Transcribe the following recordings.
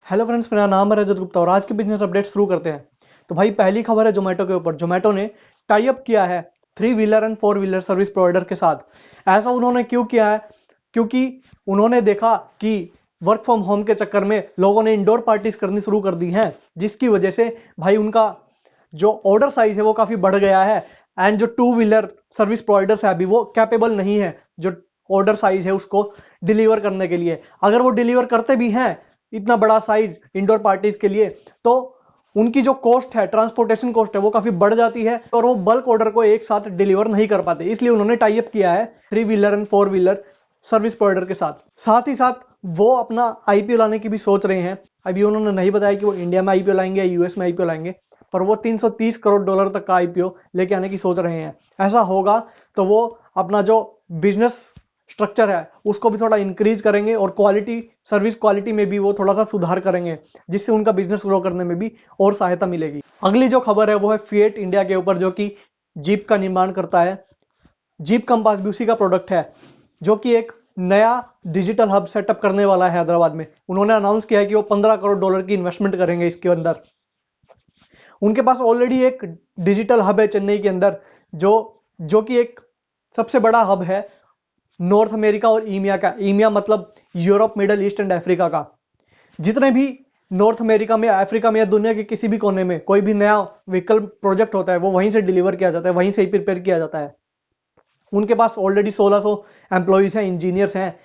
Hello friends, मेरा नाम है रजत गुप्ता और आज के बिजनेस अपडेट शुरू करते हैं। तो भाई पहली खबर है जोमेटो के ऊपर। जोमेटो ने टाई अप किया है 3 wheeler and 4 wheeler service provider के साथ। ऐसा उन्होंने क्यों किया है? क्योंकि उन्होंने देखा कि वर्क फ्रॉम होम के चक्कर में लोगों ने इंडोर पार्टीज करनी शुरू कर दी हैं, जिसकी वजह से भाई उनका जो ऑर्डर साइज है वो काफी बढ़ गया है। एंड जो 2 व्हीलर सर्विस प्रोवाइडर्स है अभी वो कैपेबल नहीं है जो ऑर्डर साइज है उसको डिलीवर करने के लिए। अगर वो डिलीवर करते भी हैं इतना बड़ा साइज इंडोर पार्टीज के लिए, तो उनकी जो कॉस्ट है, ट्रांसपोर्टेशन कॉस्ट है, वो काफी बढ़ जाती है और वो बल्क ऑर्डर को एक साथ डिलीवर नहीं कर पाते। इसलिए उन्होंने टाई अप किया है 3 wheeler and 4 wheeler service provider के साथ। साथ ही साथ वो अपना आईपीओ लाने की भी सोच रहे हैं। अभी उन्होंने नहीं बताया कि वो इंडिया में आईपीओ लाएंगे या यूएस में आईपीओ लाएंगे, पर वो 330 करोड़ डॉलर तक का आईपीओ लेके आने की सोच रहे हैं। ऐसा होगा तो वो अपना जो बिजनेस स्ट्रक्चर है उसको भी थोड़ा इंक्रीज करेंगे और क्वालिटी, सर्विस क्वालिटी में भी वो थोड़ा सा सुधार करेंगे, जिससे उनका बिजनेस ग्रो करने में भी और सहायता मिलेगी। अगली जो खबर है वो है फिएट इंडिया के ऊपर, जो कि जीप का निर्माण करता है। जीप कंपास भी उसी का प्रोडक्ट है, जो कि एक नया डिजिटल हब सेटअप करने वाला है हैदराबाद में। उन्होंने अनाउंस किया है कि वो 15 करोड़ डॉलर की इन्वेस्टमेंट करेंगे इसके अंदर। उनके पास ऑलरेडी एक डिजिटल हब है चेन्नई के अंदर, जो जो कि एक सबसे बड़ा हब है नॉर्थ अमेरिका और ईमिया का। ईमिया मतलब Europe, middle east and Africa का। जितने भी नॉर्थ अमेरिका में, अफ्रीका में या दुनिया के किसी भी कोने में कोई भी नया व्हीकल प्रोजेक्ट होता है वो वहीं से डिलीवर किया जाता है, वहीं से ही प्रिपेयर किया जाता है। उनके पास ऑलरेडी 1600 एम्प्लॉयज हैं, इंजीनियर्स हैं।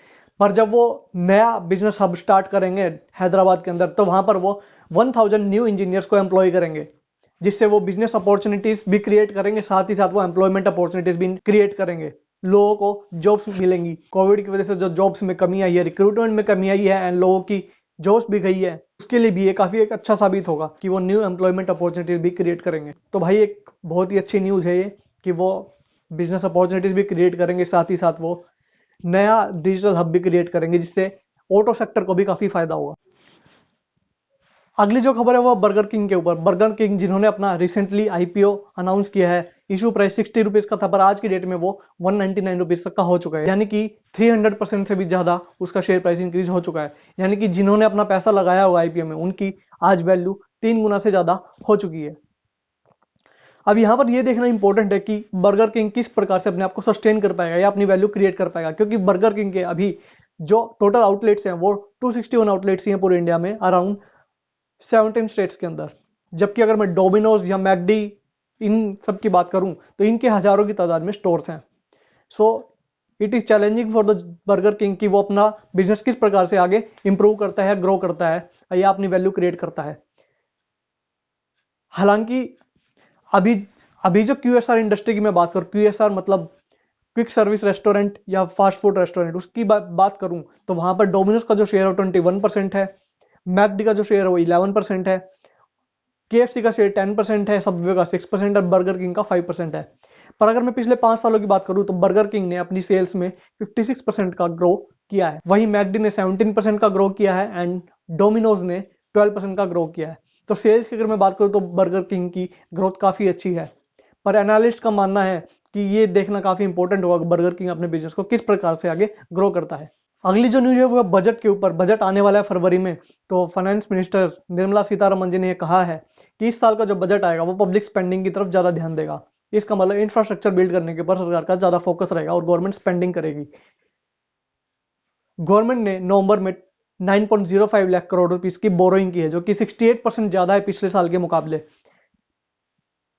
पर जब वो नया बिजनेस हब स्टार्ट करेंगे हैदराबाद के अंदर, तो वहां पर वो 1000 न्यू इंजीनियर्स को एम्प्लॉय करेंगे, जिससे वो बिजनेस अपॉर्चुनिटीज भी क्रिएट करेंगे, साथ ही साथ वो एम्प्लॉयमेंट अपॉर्चुनिटीज भी क्रिएट करेंगे। लोगों को जॉब्स मिलेंगी। कोविड की वजह से जो जॉब्स में कमी आई है, रिक्रूटमेंट में कमी आई है एंड लोगों की जॉब्स भी गई है, उसके लिए भी ये काफी एक अच्छा साबित होगा कि वो न्यू एम्प्लॉयमेंट अपॉर्चुनिटीज भी क्रिएट करेंगे। तो भाई एक बहुत ही अच्छी न्यूज है ये कि वो बिजनेस अपॉर्चुनिटीज भी क्रिएट करेंगे, साथ ही साथ वो नया डिजिटल हब भी क्रिएट करेंगे, जिससे ऑटो सेक्टर को भी काफी फायदा होगा। अगली जो खबर है वो बर्गर किंग के ऊपर। बर्गर किंग जिन्होंने अपना रिसेंटली आईपीओ अनाउंस किया है, इशू प्राइस 60 रुपीज का था, पर आज की डेट में वो 199 रुपीज तक का हो चुका है। यानी कि 300% से भी ज्यादा उसका शेयर प्राइस इंक्रीज हो चुका है। यानी कि जिन्होंने अपना पैसा लगाया हुआ आईपीओ में, उनकी आज वैल्यू 3 गुना से ज्यादा हो चुकी है। अब यहाँ पर यह देखना इंपॉर्टेंट है कि बर्गर किंग किस प्रकार से अपने आप को सस्टेन कर पाएगा या अपनी वैल्यू क्रिएट कर पाएगा, क्योंकि बर्गर किंग के अभी जो टोटल आउटलेट्स हैं वो 261 आउटलेट्स ही हैं पूरे इंडिया में, अराउंड 17 स्टेट्स के अंदर। जबकि अगर मैं डोमिनोज या मैकडी इन सब की बात करूं तो इनके हजारों की तादाद में स्टोर्स हैं। So it is challenging for the burger king कि वो अपना बिजनेस किस प्रकार से आगे इंप्रूव करता है, ग्रो करता है या अपनी वैल्यू क्रिएट करता है। हालांकि अभी अभी जो क्यूएसआर इंडस्ट्री की मैं बात करूं, क्यूएसआर मतलब क्विक सर्विस रेस्टोरेंट या फास्ट फूड रेस्टोरेंट, उसकी बात करूं तो वहां पर डोमिनोज का जो शेयर है 21% है, मैकडी का जो शेयर है वो 11% है, केएफसी का शेयर 10% है, सबवे का 6% और बर्गर किंग का 5% है। पर अगर मैं पिछले 5 सालों की बात करूं तो बर्गर किंग ने अपनी सेल्स में 56% का ग्रो किया है, वहीं मैकडी ने 17% का ग्रो किया है एंड डोमिनोज ने 12% का ग्रो किया है। तो सेल्स की अगर मैं बात करूं तो बर्गर किंग की ग्रोथ काफी अच्छी है। पर एनालिस्ट का मानना है कि ये देखना काफी इंपॉर्टेंट होगा कि बर्गर किंग अपने बिजनेस को किस प्रकार से आगे ग्रो करता है। अगली जो न्यूज है वो है बजट के ऊपर। बजट आने वाला है फरवरी में, तो फाइनेंस मिनिस्टर निर्मला सीतारमन जी ने कहा है कि इस साल का जो बजट आएगा वो पब्लिक स्पेंडिंग की तरफ ज्यादा ध्यान देगा। इसका मतलब इंफ्रास्ट्रक्चर बिल्ड करने के ऊपर सरकार का ज्यादा फोकस रहेगा और गवर्नमेंट स्पेंडिंग करेगी। गवर्नमेंट ने नवंबर में 9.05 लाख करोड़ रुपीस की बोरोइंग की है, जो कि 68% ज्यादा है पिछले साल के मुकाबले।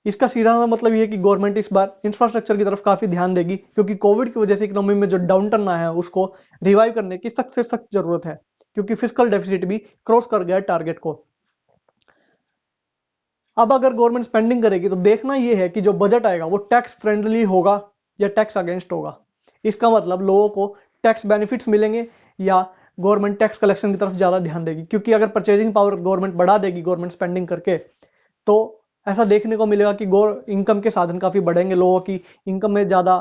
इसका सीधा मतलब यह है कि गवर्नमेंट इस बार इंफ्रास्ट्रक्चर की तरफ काफी ध्यान देगी, क्योंकि कोविड की वजह से इकोनॉमी में जो डाउनटर्न आया है उसको रिवाइव करने की सख्त से सख्त जरूरत है, क्योंकि फिस्कल डेफिसिट भी क्रॉस कर गया टारगेट को। अब अगर गवर्नमेंट स्पेंडिंग करेगी तो देखना यह है कि जो बजट आएगा वो टैक्स फ्रेंडली होगा या टैक्स अगेंस्ट होगा। इसका मतलब लोगों को टैक्स बेनिफिट्स मिलेंगे या गवर्नमेंट टैक्स कलेक्शन की तरफ ज्यादा ध्यान देगी, क्योंकि अगर परचेजिंग पावर गवर्नमेंट बढ़ा देगी गवर्नमेंट स्पेंडिंग करके, तो ऐसा देखने को मिलेगा कि इनकम के साधन काफी बढ़ेंगे, लोगों की इनकम में ज्यादा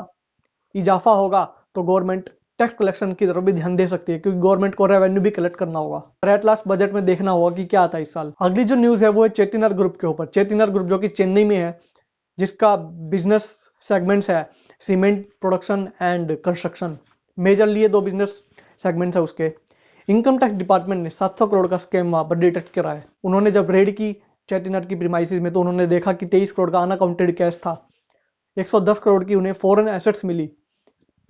इजाफा होगा, तो गवर्नमेंट टैक्स कलेक्शन की तरफ भी ध्यान दे सकती है, क्योंकि गवर्नमेंट को रेवेन्यू भी कलेक्ट करना होगा। और एट लास्ट बजट में देखना होगा कि क्या आता है इस साल। अगली जो न्यूज है वो है चेट्टीनर ग्रुप के ऊपर। चेट्टीनर ग्रुप जो कि चेन्नई में है, जिसका बिजनेस सेगमेंट्स है cement production and construction. Majorly ये दो बिजनेस सेगमेंट्स है उसके। इनकम टैक्स डिपार्टमेंट ने 700 करोड़ का स्कैम वहां पर डिटेक्ट करा है। उन्होंने जब रेड की चैटिनार की प्रीमाइसेस में, तो उन्होंने देखा कि 23 करोड़ का अनअकाउंटेड कैश था, 110 करोड़ की उन्हें फॉरेन एसेट्स मिली,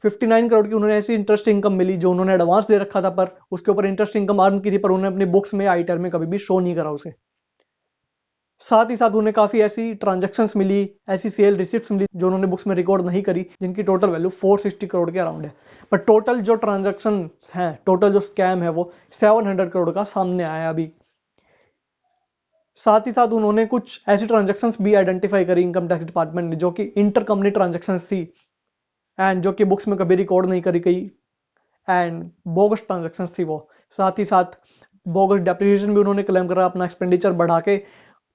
59 करोड़ की उन्होंने ऐसी इंटरेस्ट इनकम मिली जो उन्होंने एडवांस दे रखा था, पर उसके ऊपर इंटरेस्ट इनकम अर्न की थी, पर उन्होंने अपनी बुक्स में आईटीआर में कभी भी शो नहीं करा उसे। साथ ही साथ उन्हें काफी ऐसी ट्रांजैक्शंस मिली, ऐसी सेल रिसिप्ट्स मिली जो उन्होंने बुक्स में रिकॉर्ड नहीं करी, जिनकी टोटल वैल्यू 460 करोड़ के अराउंड है। पर टोटल जो ट्रांजैक्शन हैं, टोटल जो स्कैम है वो 700 करोड़ का सामने आया है अभी। साथ ही साथ उन्होंने कुछ ऐसी ट्रांजैक्शंस भी आइडेंटिफाई करी इनकम टैक्स डिपार्टमेंट ने, जो कि इंटर कंपनी ट्रांजैक्शंस थी एंड जो कि बुक्स में कभी रिकॉर्ड नहीं करी गई एंड बोगस ट्रांजैक्शंस थी वो। साथ ही साथ बोगस डेप्रिसिएशन भी उन्होंने क्लेम करा अपना एक्सपेंडिचर बढ़ा के,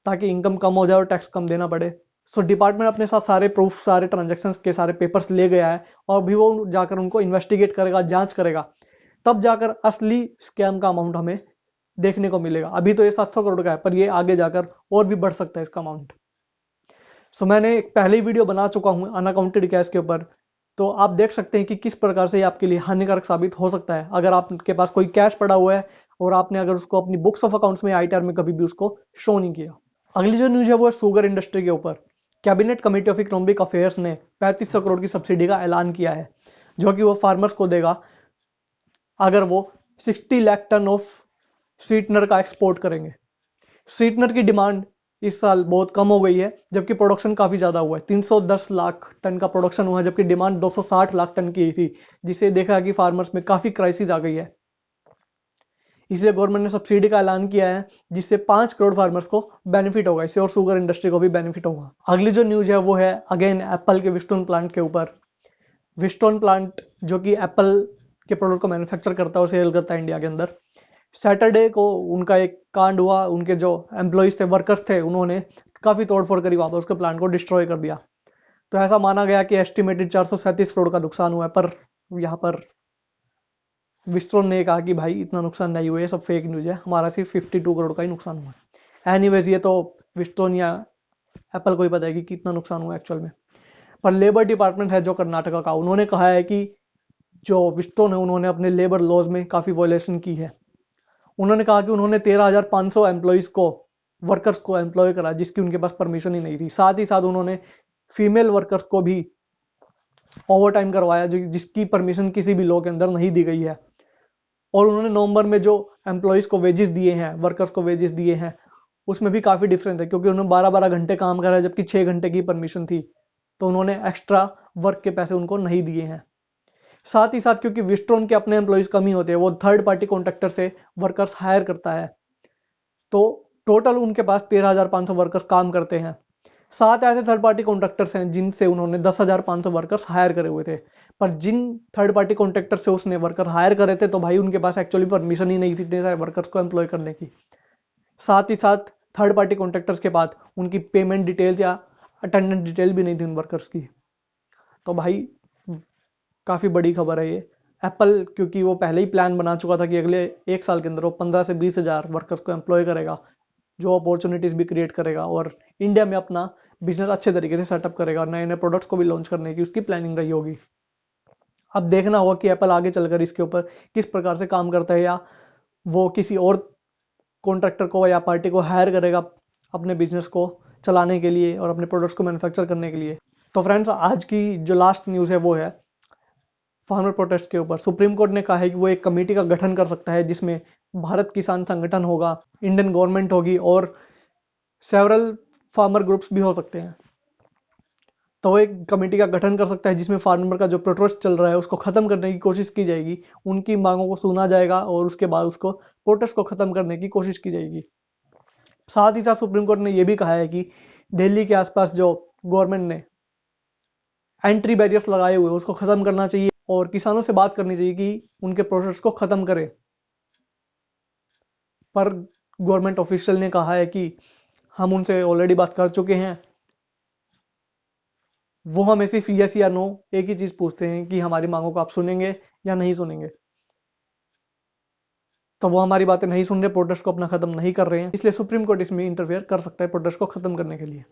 ताकि इनकम कम हो जाए और टैक्स कम देना पड़े। सो डिपार्टमेंट अपने साथ सारे प्रूफ, सारे ट्रांजैक्शंस के सारे पेपर्स ले गया है और भी वो जाकर उनको इन्वेस्टिगेट करेगा, जांच करेगा, तब जाकर असली स्कैम का अमाउंट हमें देखने को मिलेगा। अभी तो ये 700 करोड़ का है, पर ये आगे जाकर और भी बढ़ सकता है इसका अमाउंट। सो मैंने एक पहले ही वीडियो बना चुका हूं अनअकाउंटेड कैश के ऊपर, तो आप देख सकते हैं कि किस प्रकार से ये आपके लिए हानिकारक साबित हो सकता है अगर आपके पास कोई कैश पड़ा हुआ है और आपने अगर उसको अपनी बुक्स ऑफ अकाउंट्स में, आईटीआर में कभी भी उसको शो नहीं किया। अगली जो न्यूज है वो है शुगर इंडस्ट्री के ऊपर। Cabinet committee of economic affairs ने 3500 करोड़ की सब्सिडी का ऐलान किया है, जो कि वो फार्मर्स को देगा अगर वो 60 लाख टन ऑफ स्वीटनर का एक्सपोर्ट करेंगे। स्वीटनर की डिमांड इस साल बहुत कम हो गई है, जबकि प्रोडक्शन काफी ज्यादा हुआ है। 310 लाख टन का प्रोडक्शन हुआ है, जबकि डिमांड 260 लाख टन की थी, जिसे देखा कि फार्मर्स में काफी क्राइसिस आ गई है। इसलिए गवर्नमेंट ने सब्सिडी का ऐलान किया है, जिससे 5 करोड़ फार्मर्स को बेनिफिट होगा इससे, और शुगर इंडस्ट्री को भी बेनिफिट होगा। अगली जो न्यूज है वो है अगेन एप्पल के विस्टोन प्लांट के ऊपर। विस्टोन प्लांट जो कि एप्पल के प्रोडक्ट को मैन्युफैक्चर करता है और सेल करता है इंडिया के अंदर, सैटरडे को उनका एक कांड हुआ। उनके जो एम्प्लॉइज थे, वर्कर्स थे, उन्होंने काफी तोड़फोड़ करी, वहां पर उसके प्लांट को डिस्ट्रॉय कर दिया। तो ऐसा माना गया कि एस्टिमेटेड 437 करोड़ का नुकसान हुआ है, पर यहाँ पर विस्ट्रोन ने कहा कि भाई इतना नुकसान नहीं हुआ, ये सब फेक न्यूज है, हमारा सिर्फ 52 करोड़ का ही नुकसान हुआ है। एनीवेज ये तो विस्ट्रोन या एप्पल को ही पता है कि कितना नुकसान हुआ एक्चुअल में। पर लेबर डिपार्टमेंट है जो कर्नाटका का, उन्होंने कहा है कि जो विस्ट्रोन है उन्होंने अपने लेबर लॉज में काफी वायलेशन की है। उन्होंने कहा कि उन्होंने 13,500 एम्प्लॉइज को, वर्कर्स को एम्प्लॉय करा जिसकी उनके पास परमिशन ही नहीं थी। साथ ही साथ उन्होंने फीमेल वर्कर्स को भी ओवर टाइम करवाया जिसकी परमिशन किसी भी लॉ के अंदर नहीं दी गई है। और उन्होंने नवंबर में जो एम्प्लॉइज को वेजेस दिए हैं, वर्कर्स को वेजेस दिए हैं, उसमें भी काफी डिफरेंस है, क्योंकि उन्होंने 12-12 घंटे काम करा जबकि 6 घंटे की परमिशन थी, तो उन्होंने एक्स्ट्रा वर्क के पैसे उनको नहीं दिए हैं। साथ ही साथ क्योंकि विस्ट्रोन के अपने एम्प्लॉइज कम ही होते हैं, वो थर्ड पार्टी कॉन्ट्रैक्टर से वर्कर्स हायर करता है, तो टोटल उनके पास 13,500 वर्कर्स काम करते हैं। 7 ऐसे थर्ड पार्टी कॉन्ट्रैक्टर्स हैं जिनसे उन्होंने 10,500 वर्कर्स हायर करे हुए थे। पर जिन थर्ड पार्टी कॉन्ट्रैक्टर से उसने वर्कर हायर करे थे, तो भाई उनके पास एक्चुअली परमिशन ही नहीं थी इतने सारे वर्कर्स को एम्प्लॉय करने की। साथ ही साथ थर्ड पार्टी कॉन्ट्रैक्टर्स के पास उनकी पेमेंट डिटेल्स या अटेंडेंस डिटेल भी नहीं थी उन वर्कर्स की। तो भाई काफी बड़ी खबर है ये। एप्पल क्योंकि वो पहले ही प्लान बना चुका था कि अगले 1 साल के अंदर वो 15 से 20 हजार वर्कर्स को एम्प्लॉय करेगा, जो अपॉर्चुनिटीज भी क्रिएट करेगा और इंडिया में अपना बिजनेस अच्छे तरीके से सेटअप करेगा और नए नए प्रोडक्ट्स को भी लॉन्च करने की उसकी प्लानिंग रही होगी। अब देखना होगा कि एप्पल आगे चलकर इसके ऊपर किस प्रकार से काम करता है, या वो किसी और कॉन्ट्रैक्टर को या पार्टी को हायर करेगा अपने बिजनेस को चलाने के लिए और अपने प्रोडक्ट्स को मैन्युफैक्चर करने के लिए। तो फ्रेंड्स, आज की जो लास्ट न्यूज़ है वो है फार्मर प्रोटेस्ट के ऊपर। सुप्रीम कोर्ट ने कहा है कि वो एक कमेटी का गठन कर सकता है, जिसमें भारत किसान संगठन होगा, इंडियन गवर्नमेंट होगी और सेवरल फार्मर ग्रुप्स भी हो सकते हैं। तो वो एक कमेटी का गठन कर सकता है जिसमें फार्मर का जो प्रोटेस्ट चल रहा है उसको खत्म करने की कोशिश की जाएगी, उनकी मांगों को सुना जाएगा और उसके बाद उसको प्रोटेस्ट को खत्म करने की कोशिश की जाएगी। साथ ही साथ सुप्रीम कोर्ट ने यह भी कहा है कि दिल्ली के आसपास जो गवर्नमेंट ने एंट्री बैरियर्स लगाए हुए उसको खत्म करना चाहिए और किसानों से बात करनी चाहिए कि उनके प्रोसेस को खत्म करें। पर गवर्नमेंट ऑफिशियल ने कहा है कि हम उनसे ऑलरेडी बात कर चुके हैं, वो हमें सिर्फ यस या नो एक ही चीज पूछते हैं कि हमारी मांगों को आप सुनेंगे या नहीं सुनेंगे। तो वो हमारी बातें नहीं सुन रहे, प्रोटेस्ट को अपना खत्म नहीं कर रहे हैं, इसलिए सुप्रीम कोर्ट इसमें इंटरफेयर कर सकता है प्रोटेस्ट को खत्म करने के लिए।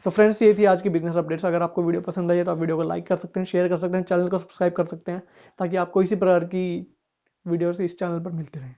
तो फ्रेंड्स, ये थी आज की बिजनेस अपडेट्स। अगर आपको वीडियो पसंद आई है तो आप वीडियो को लाइक कर सकते हैं, शेयर कर सकते हैं, चैनल को सब्सक्राइब कर सकते हैं, ताकि आपको इसी प्रकार की वीडियोस इस चैनल पर मिलते रहें।